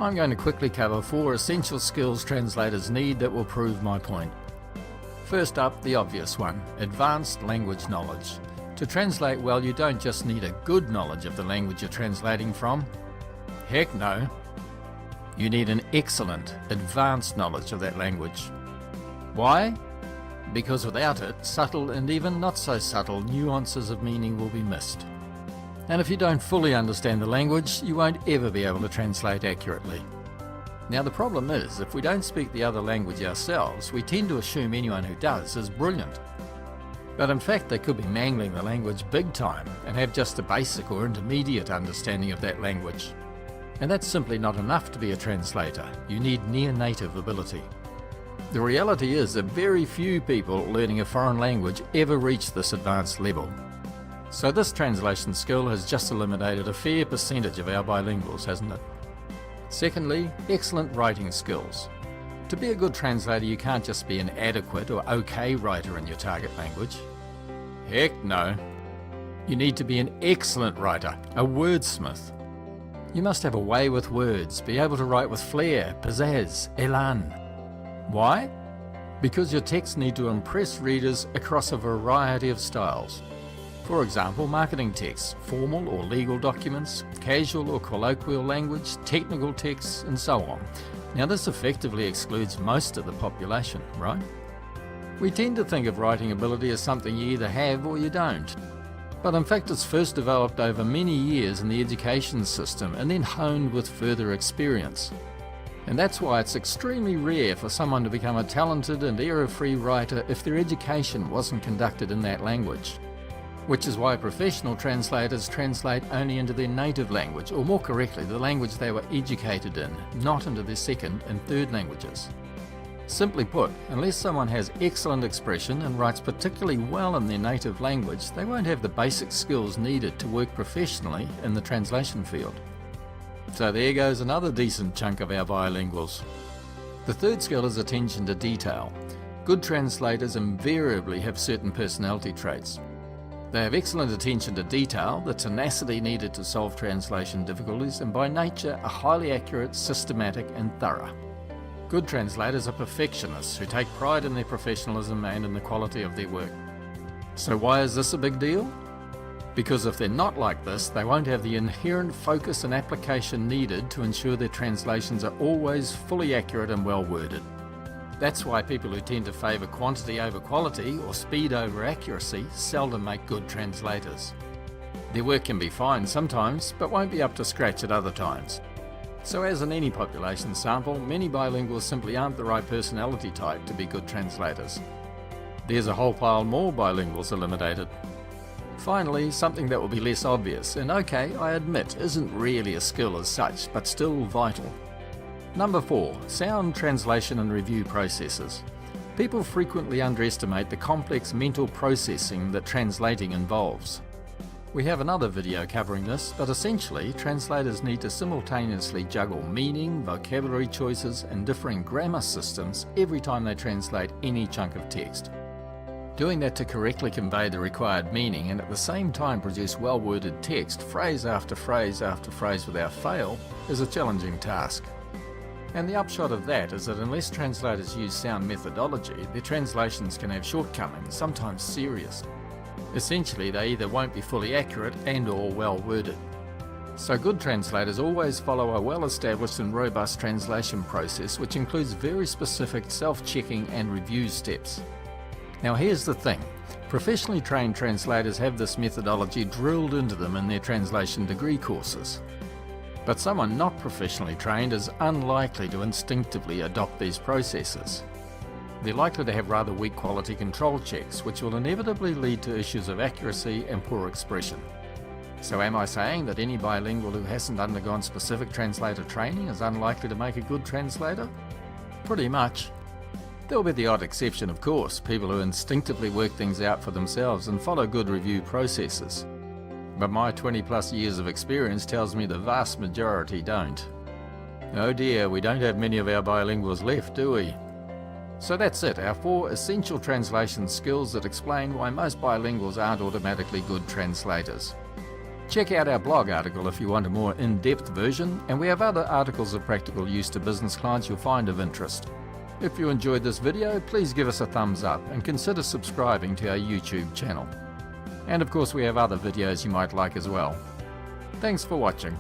I'm going to quickly cover 4 essential skills translators need that will prove my point. First up, the obvious one, advanced language knowledge. To translate well, you don't just need a good knowledge of the language you're translating from. Heck no. You need an excellent, advanced knowledge of that language. Why? Because without it, subtle and even not so subtle nuances of meaning will be missed. And if you don't fully understand the language, you won't ever be able to translate accurately. Now the problem is, if we don't speak the other language ourselves, we tend to assume anyone who does is brilliant. But in fact they could be mangling the language big time and have just a basic or intermediate understanding of that language. And that's simply not enough to be a translator. You need near-native ability. The reality is that very few people learning a foreign language ever reach this advanced level. So this translation skill has just eliminated a fair percentage of our bilinguals, hasn't it? Secondly, excellent writing skills. To be a good translator, you can't just be an adequate or okay writer in your target language. Heck no. You need to be an excellent writer, a wordsmith. You must have a way with words, be able to write with flair, pizzazz, elan. Why? Because your texts need to impress readers across a variety of styles. For example, marketing texts, formal or legal documents, casual or colloquial language, technical texts, and so on. Now this effectively excludes most of the population, right? We tend to think of writing ability as something you either have or you don't. But in fact it's first developed over many years in the education system and then honed with further experience. And that's why it's extremely rare for someone to become a talented and error-free writer if their education wasn't conducted in that language. Which is why professional translators translate only into their native language, or more correctly, the language they were educated in, not into their second and third languages. Simply put, unless someone has excellent expression and writes particularly well in their native language, they won't have the basic skills needed to work professionally in the translation field. So there goes another decent chunk of our bilinguals. The third skill is attention to detail. Good translators invariably have certain personality traits. They have excellent attention to detail, the tenacity needed to solve translation difficulties, and by nature are highly accurate, systematic and thorough. Good translators are perfectionists who take pride in their professionalism and in the quality of their work. So why is this a big deal? Because if they're not like this, they won't have the inherent focus and application needed to ensure their translations are always fully accurate and well worded. That's why people who tend to favour quantity over quality or speed over accuracy seldom make good translators. Their work can be fine sometimes, but won't be up to scratch at other times. So as in any population sample, many bilinguals simply aren't the right personality type to be good translators. There's a whole pile more bilinguals eliminated. Finally, something that will be less obvious, and okay, I admit, isn't really a skill as such, but still vital. Number 4. Sound translation and review processes. People frequently underestimate the complex mental processing that translating involves. We have another video covering this, but essentially, translators need to simultaneously juggle meaning, vocabulary choices, and differing grammar systems every time they translate any chunk of text. Doing that to correctly convey the required meaning and at the same time produce well-worded text, phrase after phrase after phrase without fail, is a challenging task. And the upshot of that is that unless translators use sound methodology, their translations can have shortcomings, sometimes serious. Essentially, they either won't be fully accurate and/or well-worded. So good translators always follow a well-established and robust translation process which includes very specific self-checking and review steps. Now here's the thing, professionally trained translators have this methodology drilled into them in their translation degree courses. But someone not professionally trained is unlikely to instinctively adopt these processes. They're likely to have rather weak quality control checks, which will inevitably lead to issues of accuracy and poor expression. So am I saying that any bilingual who hasn't undergone specific translator training is unlikely to make a good translator? Pretty much. There'll be the odd exception, of course, people who instinctively work things out for themselves and follow good review processes. But my 20+ years of experience tells me the vast majority don't. Oh dear, we don't have many of our bilinguals left, do we? So that's it, our 4 essential translation skills that explain why most bilinguals aren't automatically good translators. Check out our blog article if you want a more in-depth version, and we have other articles of practical use to business clients you'll find of interest. If you enjoyed this video, please give us a thumbs up and consider subscribing to our YouTube channel. And of course we have other videos you might like as well. Thanks for watching.